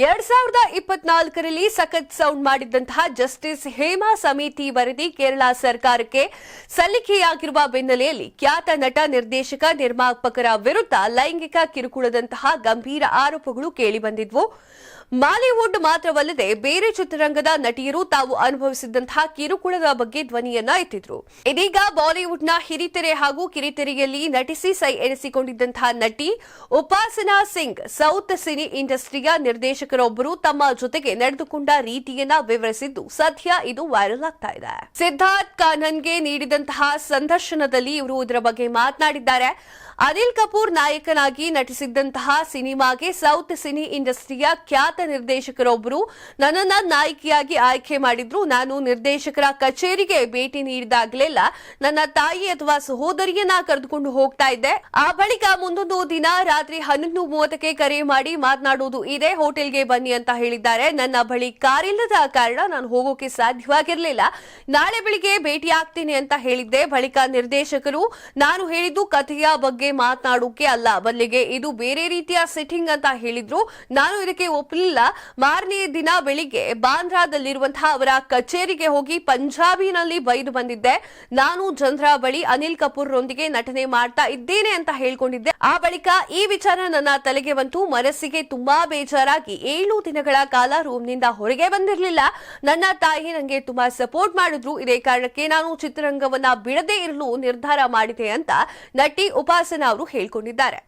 2024ರಲ್ಲಿ ಸಖತ್ ಸೌಂಡ್ ಮಾಡಿದಂತಹ ಜಸ್ಟಿಸ್ ಹೇಮಾ ಸಮಿತಿ ವರದಿ ಕೇರಳ ಸರ್ಕಾರಕ್ಕೆ ಸಲ್ಲಿಕೆಯಾಗಿರುವ ಬೆನ್ನಲೆಯಲ್ಲಿ ಖ್ಯಾತ ನಟ ನಿರ್ದೇಶಕ ನಿರ್ಮಾಪಕರ ವಿರುದ್ಧ ಲೈಂಗಿಕ ಕಿರುಕುಳದಂತಹ ಗಂಭೀರ ಆರೋಪಗಳು ಕೇಳಿಬಂದಿದ್ವು. ಮಾಲಿವುಡ್ ಮಾತ್ರವಲ್ಲದೆ ಬೇರೆ ಚಿತ್ರರಂಗದ ನಟಿಯರು ತಾವು ಅನುಭವಿಸಿದಂತಹ ಕಿರುಕುಳದ ಬಗ್ಗೆ ಧ್ವನಿಯನ್ನ ಎತ್ತಿದ್ರು. ಇದೀಗ ಬಾಲಿವುಡ್ನ ಹಿರಿತೆರೆ ಹಾಗೂ ಕಿರಿತೆರೆಯಲ್ಲಿ ನಟಿಸಿ ಸೈ ಎನಿಸಿಕೊಂಡಿದ್ದಂತಹ ನಟಿ ಉಪಾಸನಾ ಸಿಂಗ್ ಸೌತ್ ಸಿನಿ ಇಂಡಸ್ಟ್ರಿಯ ನಿರ್ದೇಶಕರೊಬ್ಬರು ತಮ್ಮ ಜೊತೆಗೆ ನಡೆದುಕೊಂಡ ರೀತಿಯನ್ನ ವಿವರಿಸಿದ್ದು ಸದ್ಯ ಇದು ವೈರಲ್ ಆಗ್ತಾ ಇದೆ. ಸಿದ್ಧಾರ್ಥ್ ಕಾನನ್ಗೆ ನೀಡಿದಂತಹ ಸಂದರ್ಶನದಲ್ಲಿ ಇವರು ಇದರ ಬಗ್ಗೆ ಮಾತನಾಡಿದ್ದಾರೆ. ಅನಿಲ್ ಕಪೂರ್ ನಾಯಕನಾಗಿ ನಟಿಸಿದ್ದಂತಹ ಸಿನಿಮಾಗೆ ಸೌತ್ ಸಿನಿ ಇಂಡಸ್ಟ್ರಿಯ ಖ್ಯಾತ ನಿರ್ದೇಶಕರೊಬ್ಬರು ನನ್ನನ್ನ ನಾಯಕಿಯಾಗಿ ಆಯ್ಕೆ ಮಾಡಿದ್ರು. ನಾನು ನಿರ್ದೇಶಕರ ಕಚೇರಿಗೆ ಭೇಟಿ ನೀಡಿದಾಗಲೆಲ್ಲ ನನ್ನ ತಾಯಿ ಅಥವಾ ಸಹೋದರಿಯನ್ನ ಕರೆದುಕೊಂಡು ಹೋಗ್ತಾ ಇದ್ದೆ. ಆ ಬಳಿಕ ಮುಂದೊಂದು ದಿನ ರಾತ್ರಿ 11:30ಕ್ಕೆ ಕರೆ ಮಾಡಿ ಮಾತನಾಡುವುದು ಇದೆ, ಹೋಟೆಲ್ಗೆ ಬನ್ನಿ ಅಂತ ಹೇಳಿದ್ದಾರೆ. ನನ್ನ ಬಳಿ ಕಾರ್ ಇಲ್ಲದ ಕಾರಣ ನಾನು ಹೋಗೋಕೆ ಸಾಧ್ಯವಾಗಿರಲಿಲ್ಲ. ನಾಳೆ ಬೆಳಿಗ್ಗೆ ಭೇಟಿ ಆಗ್ತೀನಿ ಅಂತ ಹೇಳಿದ್ದೆ. ಬಳಿಕ ನಿರ್ದೇಶಕರು ನಾನು ಹೇಳಿದ್ದು ಕಥೆಯ ಬಗ್ಗೆ ಮಾತನಾಡೋಕೆ ಅಲ್ಲ, ಬದಲಿಗೆ ಇದು ಬೇರೆ ರೀತಿಯ ಸೆಟ್ಟಿಂಗ್ ಅಂತ ಹೇಳಿದ್ರು. ನಾನು ಇದಕ್ಕೆ ಒಪ್ಪಲಿಲ್ಲ. ಮಾರನೇ ದಿನ ಬೆಳಿಗ್ಗೆ ಬಾಂದ್ರಾದಲ್ಲಿರುವಂತಹ ಅವರ ಕಚೇರಿಗೆ ಹೋಗಿ ಪಂಜಾಬಿನಲ್ಲಿ ಬೈದು ಬಂದಿದ್ದೆ. ನಾನು ಜನರ ಬಳಿ ಅನಿಲ್ ಕಪೂರ್ ರೊಂದಿಗೆ ನಟನೆ ಮಾಡ್ತಾ ಇದ್ದೇನೆ ಅಂತ ಹೇಳ್ಕೊಂಡಿದ್ದೆ. ಆ ಬಳಿಕ ಈ ವಿಚಾರ ನನ್ನ ತಲೆಗೆ ಬಂತು. ಮನಸ್ಸಿಗೆ ತುಂಬಾ ಬೇಜಾರಾಗಿ 7 ದಿನಗಳ ಕಾಲ ರೂಮ್ನಿಂದ ಹೊರಗೆ ಬಂದಿರಲಿಲ್ಲ. ನನ್ನ ತಾಯಿ ನನಗೆ ತುಂಬಾ ಸಪೋರ್ಟ್ ಮಾಡಿದ್ರು. ಇದೇ ಕಾರಣಕ್ಕೆ ನಾನು ಚಿತ್ರರಂಗವನ್ನ ಬಿಡದೇ ಇರಲು ನಿರ್ಧಾರ ಮಾಡಿದೆ ಅಂತ ನಟಿ ಉಪಾಸನಾ ಅವರು ಹೇಳಿಕೊಂಡಿದ್ದಾರೆ.